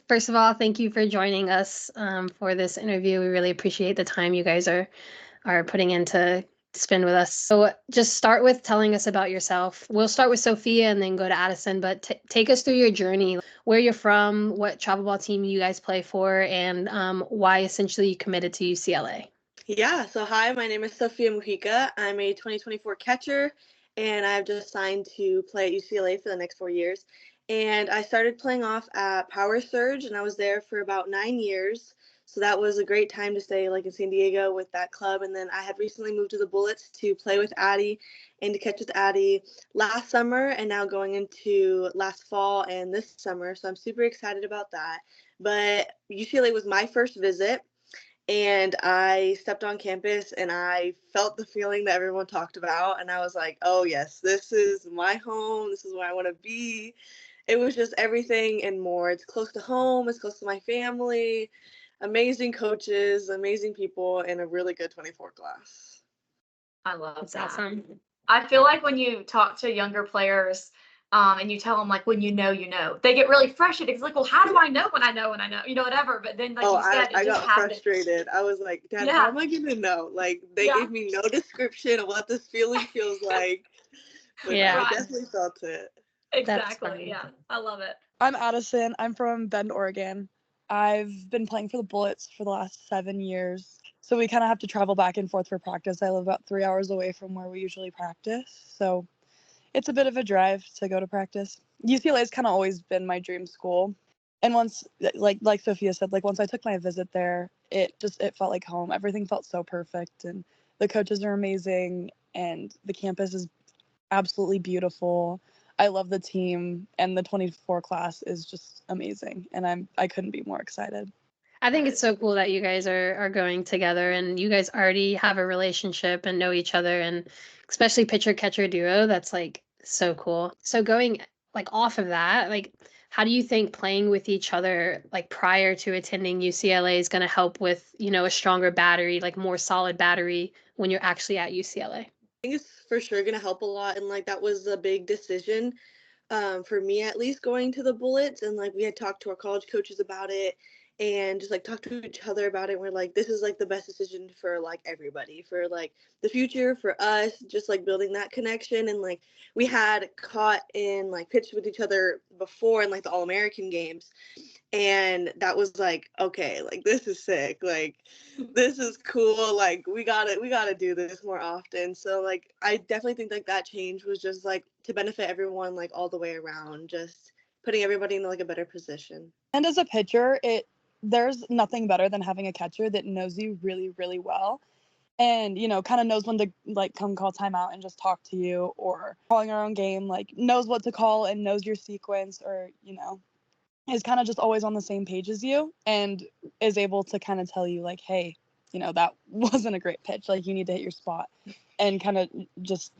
First of all, thank you for joining us for this interview. We really appreciate the time you guys are putting in to spend with us. So just start with telling us about yourself. We'll start with Sofia and then go to Addisen, but take us through your journey, where you're from, what travel ball team you guys play for, and why essentially you committed to UCLA. Yeah, so hi, my name is Sofia Mujica. I'm a 2024 catcher, and I've just signed to play at UCLA for the next 4 years. And I started playing off at Power Surge, and I was there for about 9 years. So that was a great time to stay in San Diego with that club. And then I had recently moved to the Bullets to play with Addie and to catch with Addie last summer, and now going into last fall and this summer. So I'm super excited about that. But UCLA was my first visit. And I stepped on campus and I felt the feeling that everyone talked about. And I was like, oh, yes, this is my home. This is where I want to be. It was just everything and more. It's close to home. It's close to my family. Amazing coaches, amazing people, and a really good 24 class. I love That's that. awesome. I feel like when you talk to younger players, and you tell them like when you know, they get really frustrated. It's like, well, how do I know when I know, whatever. But then, like you said, I it just got happened. frustrated. I was like, Dad, how am I gonna know? Like, they gave me no description of what this feeling feels like. But Yeah. I definitely felt it. Exactly. Yeah, I love it. I'm Addison. I'm from Bend, Oregon. I've been playing for the Bullets for the last 7 years. So we kind of have to travel back and forth for practice. I live about 3 hours away from where we usually practice. So it's a bit of a drive to go to practice. UCLA has kind of always been my dream school. And once, like Sophia said, like once I took my visit there, it felt like home. Everything felt so perfect, and the coaches are amazing, and the campus is absolutely beautiful. I love the team, and the 24 class is just amazing, and I couldn't be more excited. I think it's so cool that you guys are going together and you guys already have a relationship and know each other, and especially pitcher catcher duo. That's like so cool. So going like off of that, like how do you think playing with each other like prior to attending UCLA is going to help with, a stronger battery, like more solid battery when you're actually at UCLA? I think it's for sure going to help a lot. And that was a big decision for me, at least, going to the Bullets. And we had talked to our college coaches about it and just talked to each other about it. We're like, this is the best decision for everybody, for the future, for us, just building that connection. And we had caught in pitched with each other before in the All-American games. And that was okay, this is sick, this is cool, we gotta do this more often. So I definitely think that change was just to benefit everyone all the way around, just putting everybody in a better position. And as a pitcher, there's nothing better than having a catcher that knows you really, really well, and kind of knows when to come call timeout and just talk to you, or calling our own game, knows what to call and knows your sequence, or is kind of just always on the same page as you and is able to kind of tell you hey, that wasn't a great pitch, you need to hit your spot, and kind of just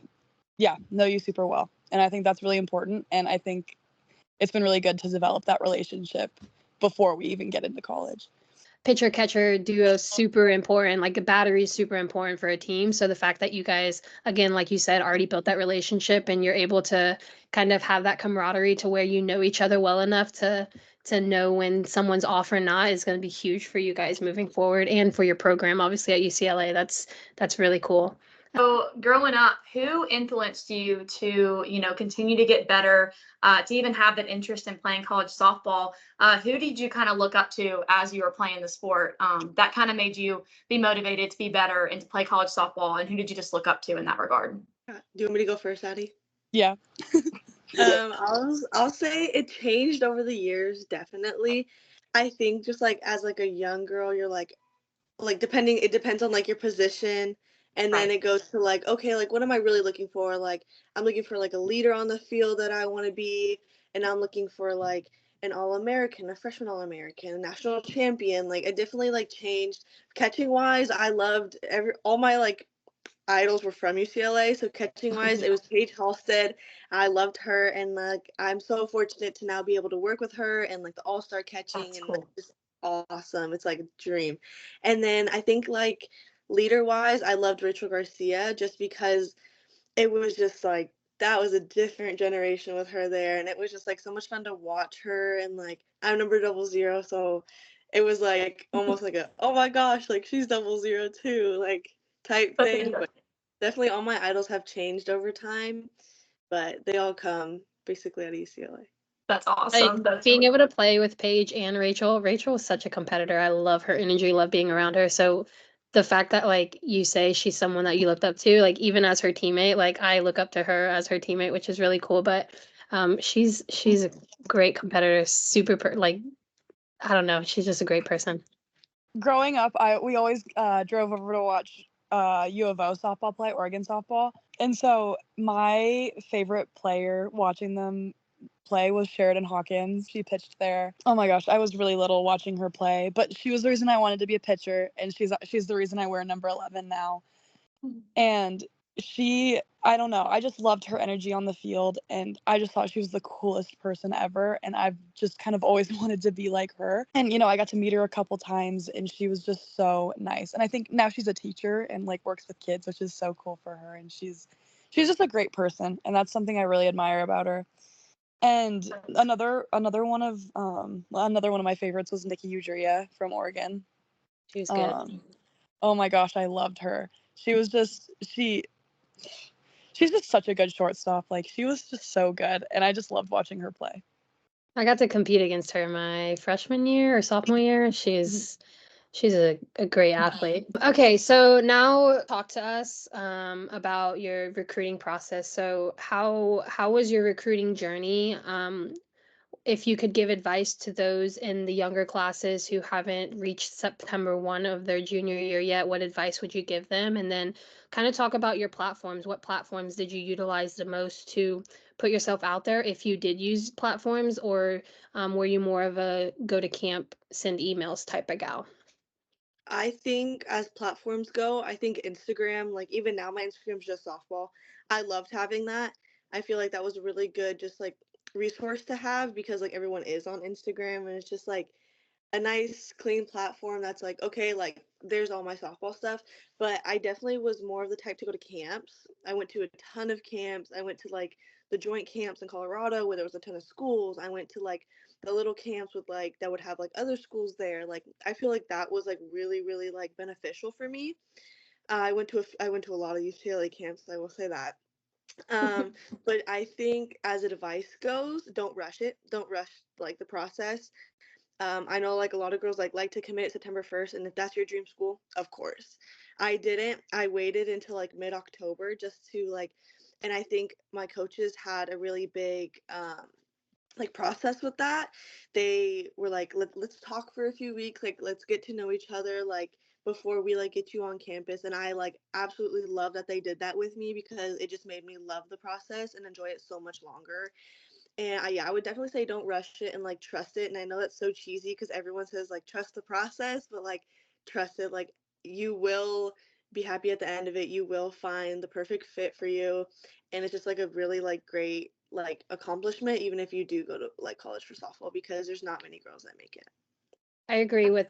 know you super well. And I think that's really important, and I think it's been really good to develop that relationship before we even get into college. Pitcher catcher duo is super important. Like a battery is super important for a team. So the fact that you guys, again, like you said, already built that relationship and you're able to kind of have that camaraderie to where you know each other well enough to know when someone's off or not is going to be huge for you guys moving forward and for your program, obviously at UCLA. That's really cool. So growing up, who influenced you to, continue to get better, to even have that interest in playing college softball? Who did you kind of look up to as you were playing the sport that kind of made you be motivated to be better and to play college softball? And who did you just look up to in that regard? Do you want me to go first, Addie? Yeah. I'll say it changed over the years, definitely. I think just as a young girl, you're it depends on your position. And then it goes to okay, what am I really looking for? I'm looking for a leader on the field that I want to be. And I'm looking for an All-American, a freshman All-American, a national champion. It definitely changed. Catching wise, I loved all my idols were from UCLA. So catching wise, it was Paige Halstead. I loved her. And I'm so fortunate to now be able to work with her and the all-star catching. That's and cool. just awesome. It's a dream. And then I think leader wise, I loved Rachel Garcia just because it was just that was a different generation with her there, and it was just like so much fun to watch her. And like I'm number 00, so it was like almost like a, oh my gosh, like she's 00 too, like type thing. But definitely all my idols have changed over time, but they all come basically at UCLA. That's Like, awesome. That's being able to play with Paige and Rachel. Rachel is such a competitor. I love her energy, love being around her. So the fact that like you say she's someone that you looked up to, like even as her teammate, like I look up to her as her teammate, which is really cool. But she's a great competitor, like I don't know, she's just a great person. Growing up, we always drove over to watch U of O softball play, Oregon softball. And so my favorite player watching them play was Sheridan Hawkins. She pitched there. Oh my gosh, I was really little watching her play, but she was the reason I wanted to be a pitcher, and she's the reason I wear number 11 now. And I don't know, I just loved her energy on the field, and I just thought she was the coolest person ever, and I've just kind of always wanted to be like her. And I got to meet her a couple times, and she was just so nice. And I think now she's a teacher and like works with kids, which is so cool for her. And she's just a great person, and that's something I really admire about her. And another one of my favorites was Nikki Udria from Oregon. She was good. Oh my gosh, I loved her. She was just she's just such a good shortstop. Like, she was just so good, and I just loved watching her play. I got to compete against her my freshman year or sophomore year. She's a great athlete. Okay, so now talk to us about your recruiting process. So how was your recruiting journey? If you could give advice to those in the younger classes who haven't reached September 1 of their junior year yet, what advice would you give them? And then kind of talk about your platforms. What platforms did you utilize the most to put yourself out there, if you did use platforms, or were you more of a go to camp, send emails type of gal? I think as platforms go, I think Instagram, like even now my Instagram's just softball. I loved having that. I feel like that was a really good just like resource to have because like everyone is on Instagram and it's just like a nice clean platform that's like okay, like there's all my softball stuff. But I definitely was more of the type to go to camps. I went to a ton of camps. I went to like the joint camps in Colorado where there was a ton of schools. I went to like the little camps with like that would have like other schools there. Like I feel like that was like really really like beneficial for me. I went to a lot of UCLA camps, I will say that. But I think as advice goes, don't rush it. Don't rush like the process. I know like a lot of girls like to commit September 1st, and if that's your dream school, of course. I didn't. I waited until like mid-October just to like, and I think my coaches had a really big like process with that. They were like, let's talk for a few weeks, like let's get to know each other, like before we like get you on campus. And I like absolutely love that they did that with me because it just made me love the process and enjoy it so much longer. And yeah, I would definitely say don't rush it and like trust it. And I know that's so cheesy because everyone says like trust the process, but like trust it. Like you will be happy at the end of it. You will find the perfect fit for you, and it's just like a really like great like accomplishment, even if you do go to like college for softball because there's not many girls that make it. I agree with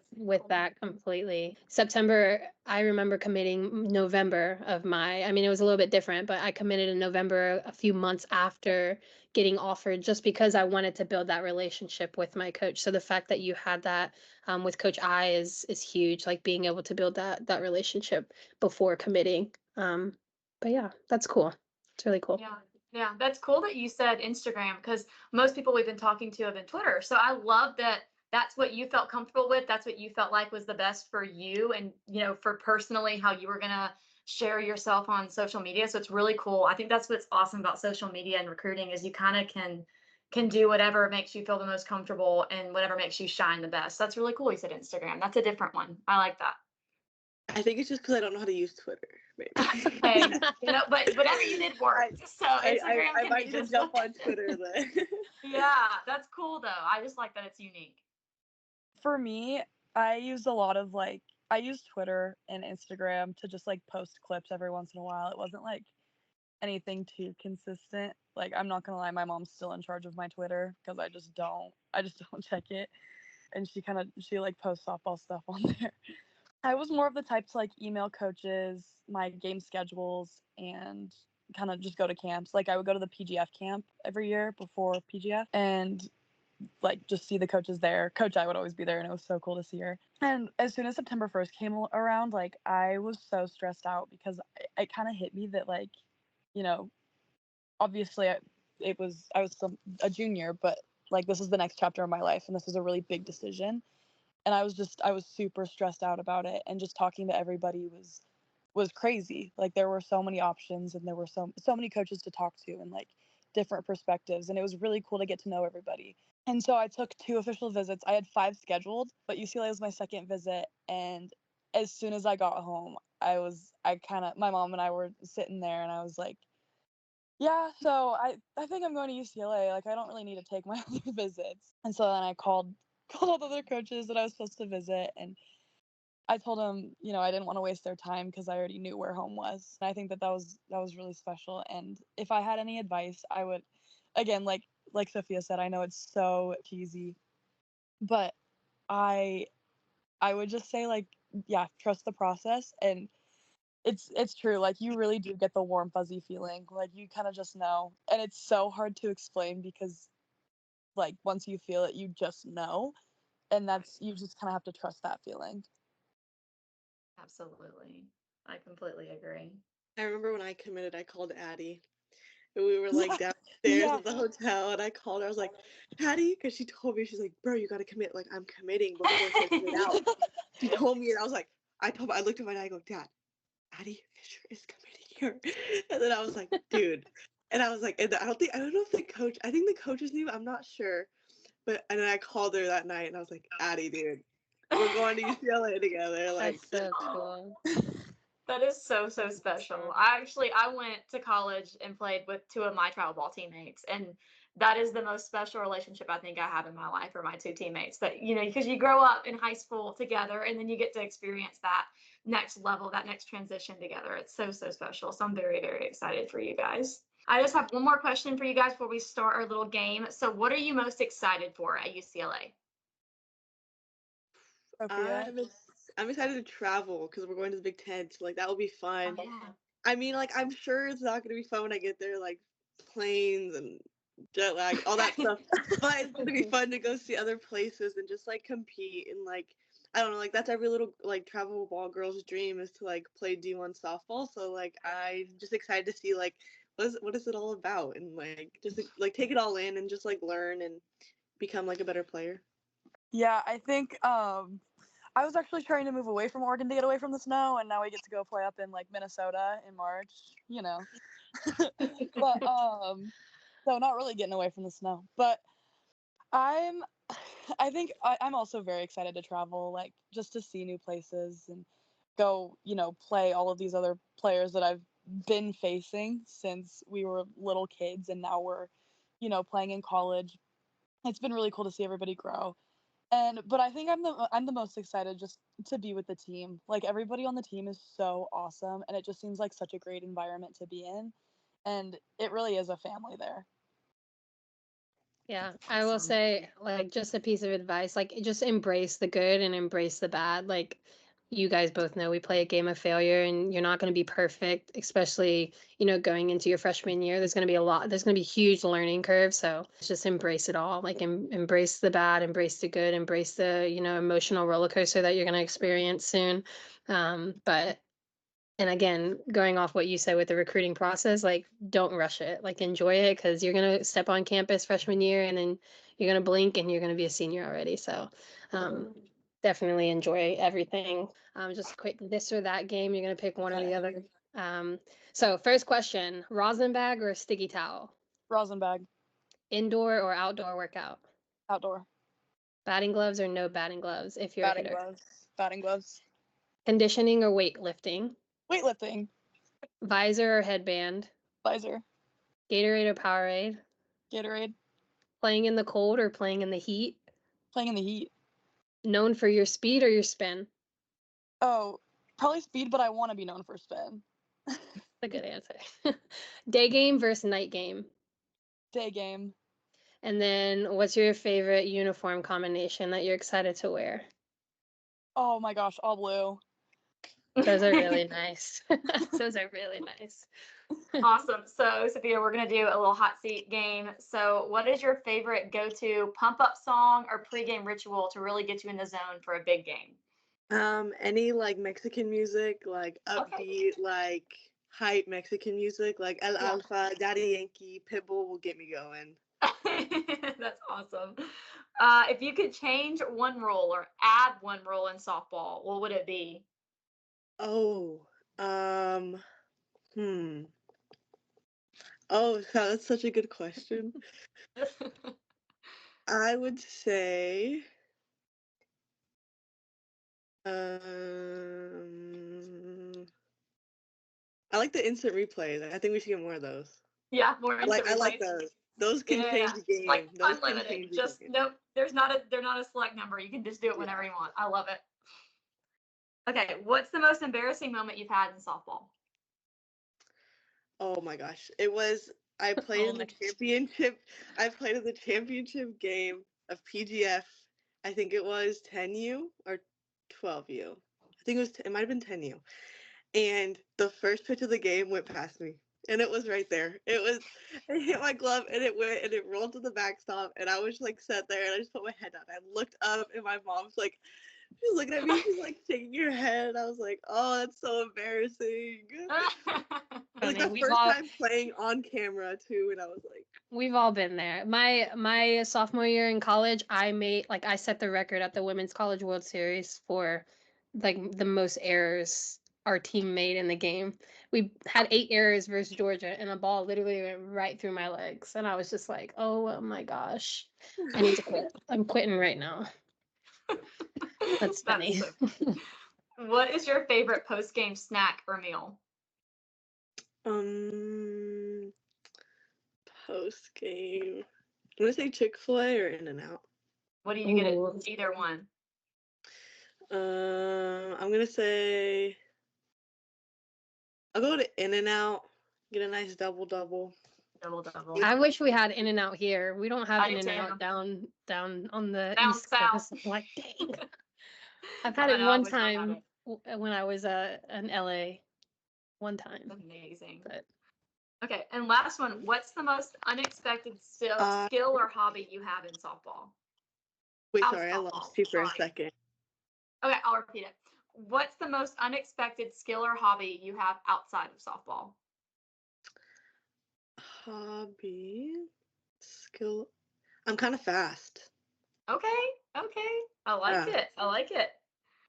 that completely. September, I remember committing November of I mean, it was a little bit different, but I committed in November a few months after getting offered just because I wanted to build that relationship with my coach. So the fact that you had that with Coach I is huge, like being able to build that relationship before committing. But yeah, that's cool. It's really cool. Yeah. Yeah, that's cool that you said Instagram because most people we've been talking to have been Twitter. So I love that that's what you felt comfortable with. That's what you felt like was the best for you and, for personally how you were going to share yourself on social media. So it's really cool. I think that's what's awesome about social media and recruiting is you kind of can do whatever makes you feel the most comfortable and whatever makes you shine the best. That's really cool. You said Instagram. That's a different one. I like that. I think it's just because I don't know how to use Twitter. Maybe. Okay, but whatever you did worked. So Instagram I can might be need to just jump on Twitter then. Yeah, that's cool though. I just like that it's unique. For me, I used Twitter and Instagram to just like post clips every once in a while. It wasn't like anything too consistent. Like, I'm not gonna lie, my mom's still in charge of my Twitter because I just don't check it. And she like posts softball stuff on there. I was more of the type to like email coaches my game schedules and kind of just go to camps. Like I would go to the PGF camp every year before PGF and like just see the coaches there. Coach I would always be there, and it was so cool to see her. And as soon as September 1st came around, like I was so stressed out because it kind of hit me that like, you know, obviously I was a junior, but like this is the next chapter of my life, and this is a really big decision. And I was super stressed out about it, and just talking to everybody was crazy. Like there were so many options, and there were so many coaches to talk to, and like different perspectives, and it was really cool to get to know everybody. And so I took 2 official visits. I had 5 scheduled, but UCLA was my second visit. And as soon as I got home, my mom and I were sitting there, and I was like, yeah, so I think I'm going to UCLA. Like I don't really need to take my other visits. And so then I called all the other coaches that I was supposed to visit, and I told them, you know, I didn't want to waste their time because I already knew where home was. And I think that was really special. And if I had any advice, I would, again, like Sofia said, I know it's so cheesy, but I would just say like, yeah, trust the process. And it's true. Like you really do get the warm fuzzy feeling. Like you kind of just know. And it's so hard to explain because like once you feel it, you just know. And you just kind of have to trust that feeling. Absolutely. I completely agree. I remember when I committed, I called Addie. And we were like Yeah. downstairs Yeah. at the hotel, and I called her. I was like, Addie, because she told me, she's like, bro, you got to commit. Like, I'm committing before she commit out. She told me, and I was like, I looked at my dad, I go, Dad, Addie Fisher is committing here. And then I was like, dude. And I was like, and I don't know if the coach, I think the coaches knew, I'm not sure. But, and then I called her that night, and I was like, Addie, dude, we're going to UCLA together. Like, That's so cool. That is so special. I went to college and played with 2 of my travel ball teammates, and that is the most special relationship I think I have in my life, are my 2 teammates. But you know, because you grow up in high school together, and then you get to experience that next level, that next transition together. It's so special. So I'm very excited for you guys. I just have one more question for you guys before we start our little game. So what are you most excited for at UCLA? Sophia. I'm excited to travel because we're going to the Big Ten. So, like, that will be fun. Oh, yeah. I mean, like, I'm sure it's not going to be fun when I get there, like, planes and jet lag, all that stuff. But it's going to be fun to go see other places and just, like, compete. And, like, I don't know, like, that's every little, like, travel ball girl's dream, is to, like, play D1 softball. So, like, I'm just excited to see, like, what is it all about? And, like, just, like, take it all in and just, like, learn and become, like, a better player. Yeah, I think I was actually trying to move away from Oregon to get away from the snow, and now we get to go play up in like Minnesota in March, you know. But so not really getting away from the snow. But I'm I think I'm also very excited to travel, like just to see new places and go, you know, play all of these other players that I've been facing since we were little kids, and now we're, you know, playing in college. It's been really cool to see everybody grow. But I think I'm the most excited just to be with the team. Like everybody on the team is so awesome, and it just seems like such a great environment to be in, and it really is a family there. Yeah, I will say, like, just a piece of advice, like, just embrace the good and embrace the bad. Like, you guys both know we play a game of failure, and you're not going to be perfect, especially, you know, going into your freshman year. There's going to be there's going to be a huge learning curve. So just embrace it all. Like, embrace the bad, embrace the good, embrace the, you know, emotional roller coaster that you're going to experience soon. But and again, going off what you said with the recruiting process, like don't rush it. Like enjoy it, because you're gonna step on campus freshman year, and then you're gonna blink and you're gonna be a senior already. So definitely enjoy everything. Just a quick this or that game. You're gonna pick one or the other. So first question: rosin bag or sticky towel? Rosin bag, Indoor or outdoor workout? outdoor, Batting gloves or no batting gloves if you're a batting hitter? gloves, batting gloves, Conditioning or weightlifting? weightlifting, Visor or headband? visor, Gatorade or Powerade? Gatorade, Playing in the cold or playing in the heat? playing in the heat. Known for your speed or your spin? Oh, probably speed, but I want to be known for spin. That's a good answer. Day game versus night game. Day game. And then what's your favorite uniform combination that you're excited to wear? Oh my gosh, all blue. Those are really nice. Those are really nice. Awesome. So, Sophia, we're going to do a little hot seat game. So, what is your favorite go-to pump-up song or pregame ritual to really get you in the zone for a big game? Any like Mexican music, like upbeat, like hype Mexican music, like El Alfa, Daddy Yankee, Pitbull will get me going. That's awesome. If you could change one rule or add one rule in softball, what would it be? Oh, Oh, that's such a good question. I would say, I like the instant replays. I think we should get more of those. Yeah, more instant I like replays. those. Those can change the game. Like Those can unlimited. change the Just game. no, they're not a select number. You can just do it whenever you want. I love it. Okay, what's the most embarrassing moment you've had in softball? Oh my gosh. I played in the championship. I played in the championship game of PGF. I think it was 10U or 12U. I think it might have been 10U. And the first pitch of the game went past me. And it was right there. It hit my glove and it rolled to the backstop. And I was like sat there and I just put my head down. I looked up and my mom's like, she's looking at me, she's like shaking her head. I was like, oh, that's so embarrassing. Like the first time playing on camera too, and I was like, we've all been there. My sophomore year in college, I set the record at the Women's College World Series for like the most errors our team made in the game. We had 8 errors versus Georgia, and a ball literally went right through my legs, and I was just like, oh my gosh, I need to quit. I'm quitting right now. That's funny. What is your favorite post-game snack or meal? Post game. I'm gonna say Chick-fil-A or In-N-Out. What do you get at either one? I'm gonna say I'll go to In-N-Out. Get a nice double. Double. I wish we had In-N-Out here. We don't have In-N-Out down on the East Coast. I'm like, dang. I've had it one time when I was in LA. One time. Amazing. But okay, and last one. What's the most unexpected skill or hobby you have in softball? Wait, sorry, I lost you for a second. Okay, I'll repeat it. What's the most unexpected skill or hobby you have outside of softball? Hobby, skill. I'm kind of fast. Okay. I like it.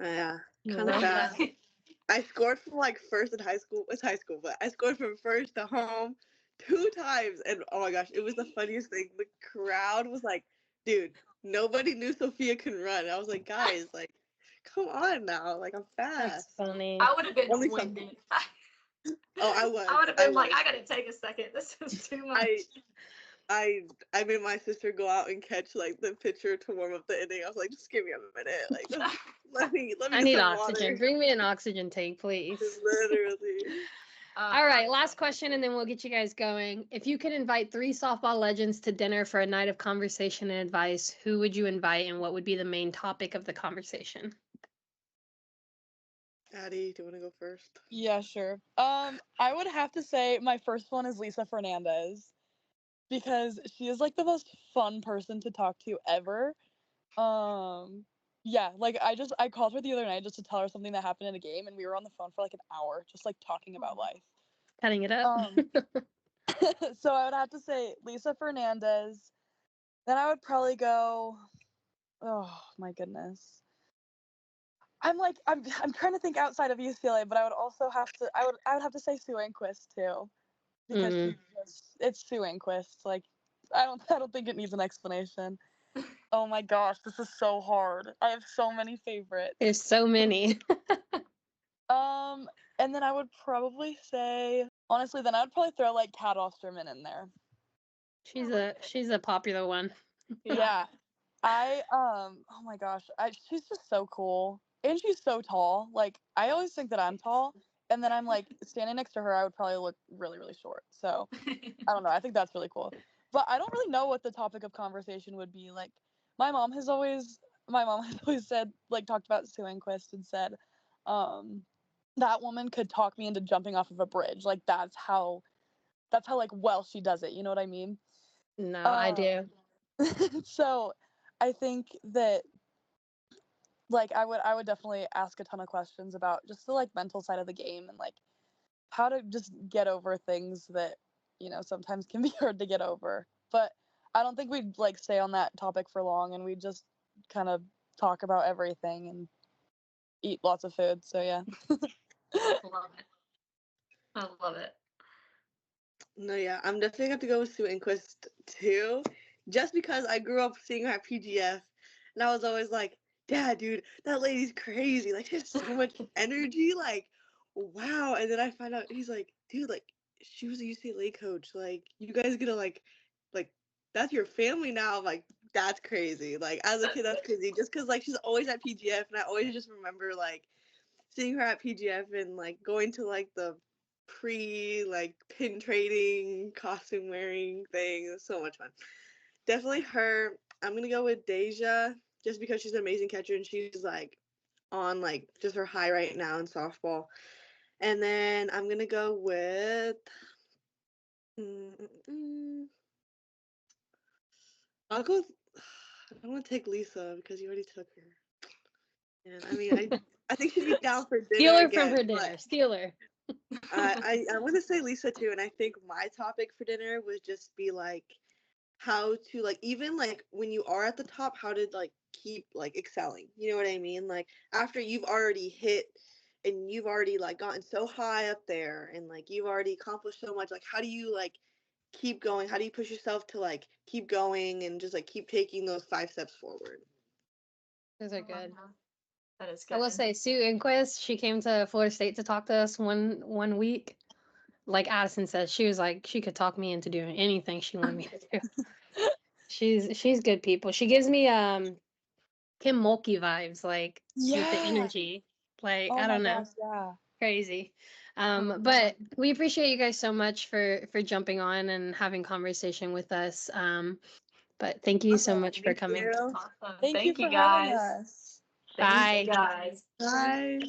Yeah, kind of fast. I scored from like first in high school. It's high school, but I scored from first to home 2 times. And oh my gosh, it was the funniest thing. The crowd was like, dude, nobody knew Sofia can run. I was like, guys, like, come on now. Like, I'm fast. That's funny. I would have been winded. Oh, I was. I would have been I gotta take a second. This is too much. I made my sister go out and catch like the pitcher to warm up the inning. I was like, just give me a minute. Like, let me. I need oxygen. Water. Bring me an oxygen tank, please. Literally. All right, last question, and then we'll get you guys going. If you could invite 3 softball legends to dinner for a night of conversation and advice, who would you invite, and what would be the main topic of the conversation? Addie, do you want to go first? Yeah, sure. I would have to say my first one is Lisa Fernandez, because she is like the most fun person to talk to ever. Yeah, like I called her the other night just to tell her something that happened in a game, and we were on the phone for like an hour just like talking about life. Cutting it up. So I would have to say Lisa Fernandez. Then I would probably go, oh my goodness. I'm trying to think outside of UCLA, but I would also have to I would have to say Sue Enquist too. Because it's Sue Enquist. Like I don't think it needs an explanation. Oh my gosh, this is so hard. I have so many favorites. There's so many. And then I would probably say, honestly, then I would probably throw like Kat Osterman in there. She's a popular one. Yeah. Oh my gosh, she's just so cool. And she's so tall. Like I always think that I'm tall, and then I'm like standing next to her, I would probably look really, really short. So I don't know. I think that's really cool. But I don't really know what the topic of conversation would be. Like my mom has always said, like, talked about Sue Enquist and said, that woman could talk me into jumping off of a bridge. Like that's how like well she does it. You know what I mean? No, I do. So I think that like I would definitely ask a ton of questions about just the like mental side of the game and like how to just get over things that, you know, sometimes can be hard to get over. But I don't think we'd like stay on that topic for long, and we'd just kind of talk about everything and eat lots of food. So yeah. Love it. I love it. No, yeah, I'm definitely gonna have to go with Sue Inquist too, just because I grew up seeing her at PGF, and I was always like, "Dad, dude, that lady's crazy. Like, she has so much energy. Like, wow." And then I find out he's like, "Dude, like, she was a UCLA coach. Like, you guys gonna like, that's your family now." I'm like, that's crazy. Like, as a kid, that's crazy. Just because like she's always at PGF, and I always just remember like seeing her at PGF and like going to like the like pin trading, costume wearing thing. It was so much fun. Definitely her. I'm gonna go with Deja just because she's an amazing catcher and she's like on like just her high right now in softball. And then I'm gonna go with I'll go with, I want to take Lisa because you already took her. And I mean I think she'd be down for dinner Steal her again, from her dinner. Steal her. I want to say Lisa too, and I think my topic for dinner would just be like how to like even like when you are at the top, how to like keep like excelling. You know what I mean? Like after you've already hit and you've already like gotten so high up there and like you've already accomplished so much, like how do you like keep going? How do you push yourself to like keep going and just like keep taking those 5 steps forward? Those are good. That is I good. will say Sue Inquist, she came to Florida State to talk to us one week. Like Addison said, she was like she could talk me into doing anything she wanted me to do. She's good people. She gives me Kim Mulkey vibes, like with the Yeah. energy. Like Oh I my don't know. gosh, yeah. Crazy. But we appreciate you guys so much for jumping on and having conversation with us. But thank you so much for Thank coming. you. Awesome. Thank you Thank you for having guys. us. Thank you Bye. guys. Bye.